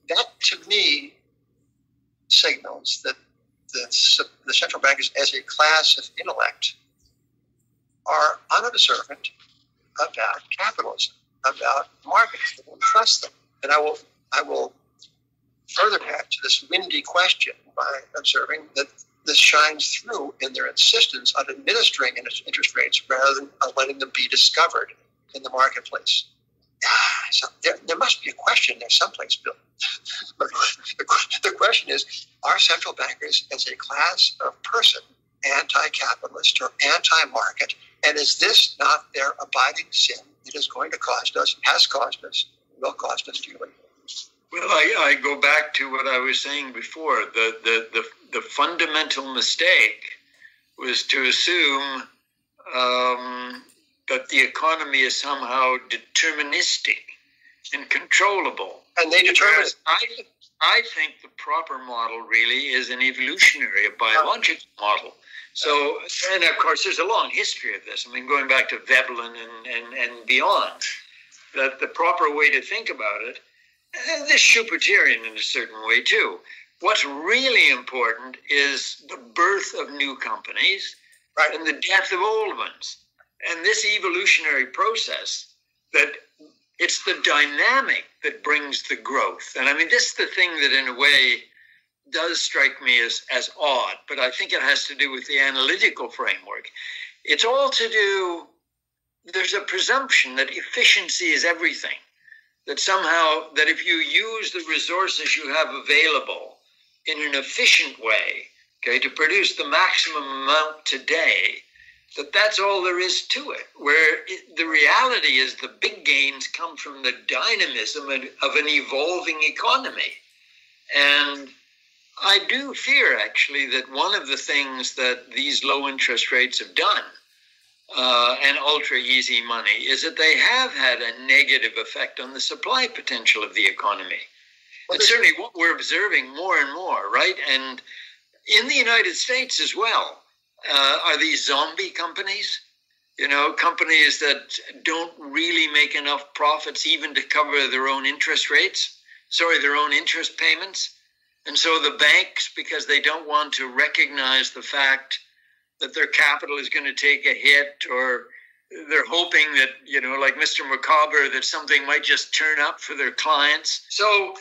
that to me signals that the central bankers as a class of intellect are unobservant about capitalism, about markets. They don't trust them. And I will further add to this windy question by observing that this shines through in their insistence on administering interest rates rather than letting them be discovered in the marketplace. So there must be a question there someplace, Bill. The question is, are central bankers as a class of person anti-capitalist or anti-market? And is this not their abiding sin that is going to cost us, has cost us, will cost us dearly? Well, I go back to what I was saying before. The fundamental mistake was to assume that the economy is somehow deterministic and controllable. And they determine it. I think the proper model really is an evolutionary, a biological model. So, and of course, there's a long history of this. I mean, going back to Veblen and beyond, that the proper way to think about it, and this Schupertian in a certain way too. What's really important is the birth of new companies, right, and the death of old ones. And this evolutionary process, that it's the dynamic that brings the growth. And I mean, this is the thing that in a way does strike me as odd, but I think it has to do with the analytical framework. It's all to do, there's a presumption that efficiency is everything. That somehow, that if you use the resources you have available in an efficient way, okay, to produce the maximum amount today, that's all there is to it. Where the reality is the big gains come from the dynamism of an evolving economy. And I do fear, actually, that one of the things that these low interest rates have done, and ultra easy money, is that they have had a negative effect on the supply potential of the economy. Well, it's certainly what we're observing more and more, right? And in the United States as well, are these zombie companies, you know, companies that don't really make enough profits even to cover their own interest payments. And so the banks, because they don't want to recognize the fact that their capital is going to take a hit, or they're hoping that, you know, like Mr. Macabre, that something might just turn up for their clients. So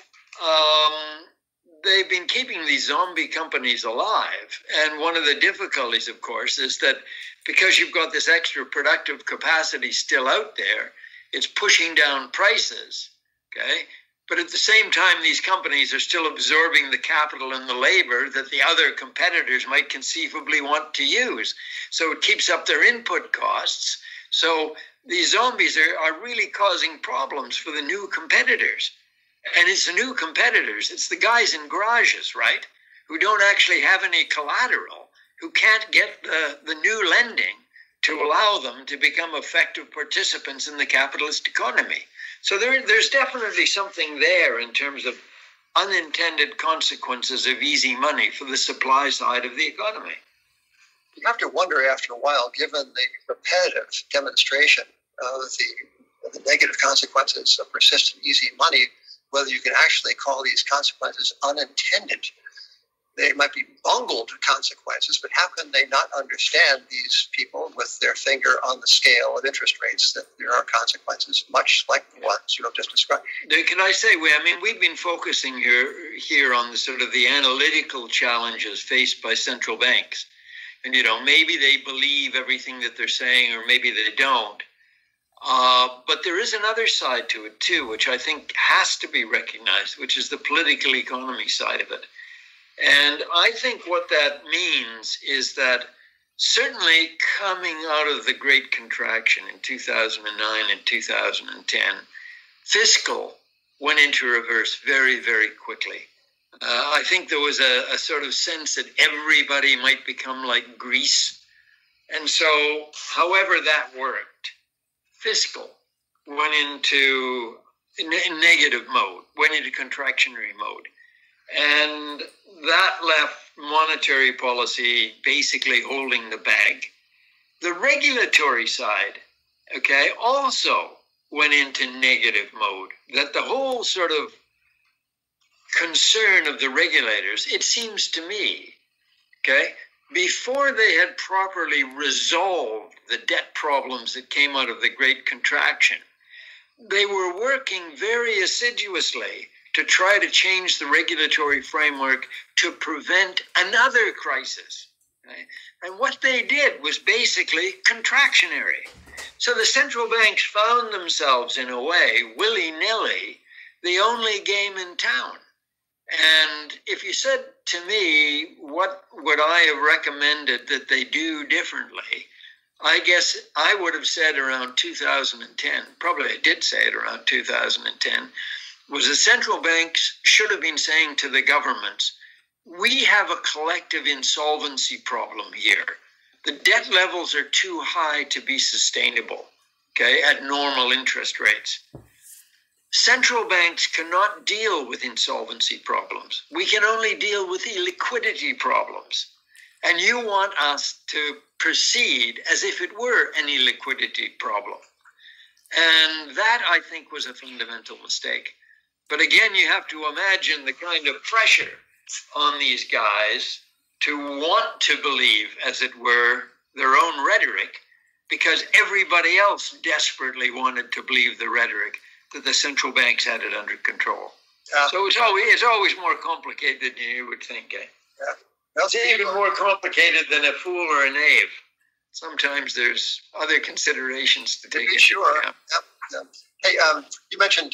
they've been keeping these zombie companies alive. And one of the difficulties, of course, is that because you've got this extra productive capacity still out there, it's pushing down prices, okay? But at the same time, these companies are still absorbing the capital and the labor that the other competitors might conceivably want to use. So it keeps up their input costs. So these zombies are really causing problems for the new competitors. And it's the new competitors, it's the guys in garages, right, who don't actually have any collateral, who can't get the new lending to allow them to become effective participants in the capitalist economy. So there's definitely something there in terms of unintended consequences of easy money for the supply side of the economy. You have to wonder after a while, given the repetitive demonstration of the negative consequences of persistent easy money, whether you can actually call these consequences unintended. They might be bungled consequences, but how can they not understand, these people with their finger on the scale of interest rates, that there are consequences much like the ones you have just described? Can I say, we've been focusing here on the sort of the analytical challenges faced by central banks. And, you know, maybe they believe everything that they're saying, or maybe they don't. But there is another side to it, too, which I think has to be recognized, which is the political economy side of it. And I think what that means is that certainly coming out of the Great Contraction in 2009 and 2010, fiscal went into reverse very, very quickly. I think there was a sort of sense that everybody might become like Greece. And so, however that worked, fiscal went into negative mode, went into contractionary mode. And that left monetary policy basically holding the bag. The regulatory side, okay, also went into negative mode. That the whole sort of concern of the regulators, it seems to me, okay, before they had properly resolved the debt problems that came out of the Great Contraction, they were working very assiduously to try to change the regulatory framework to prevent another crisis. Right? And what they did was basically contractionary. So the central banks found themselves, in a way, willy-nilly, the only game in town. And if you said to me, what would I have recommended that they do differently? I guess I would have said around 2010, probably I did say it around 2010, was the central banks should have been saying to the governments, we have a collective insolvency problem here. The debt levels are too high to be sustainable, okay, at normal interest rates. Central banks cannot deal with insolvency problems. We can only deal with illiquidity problems. And you want us to proceed as if it were an illiquidity problem. And that, I think, was a fundamental mistake. But again, you have to imagine the kind of pressure on these guys to want to believe, as it were, their own rhetoric, because everybody else desperately wanted to believe the rhetoric that the central banks had it under control. So it's always more complicated than you would think. Eh? Yeah. Well, it's even more complicated than a fool or a knave. Sometimes there's other considerations to take into account. Yep. Hey, you mentioned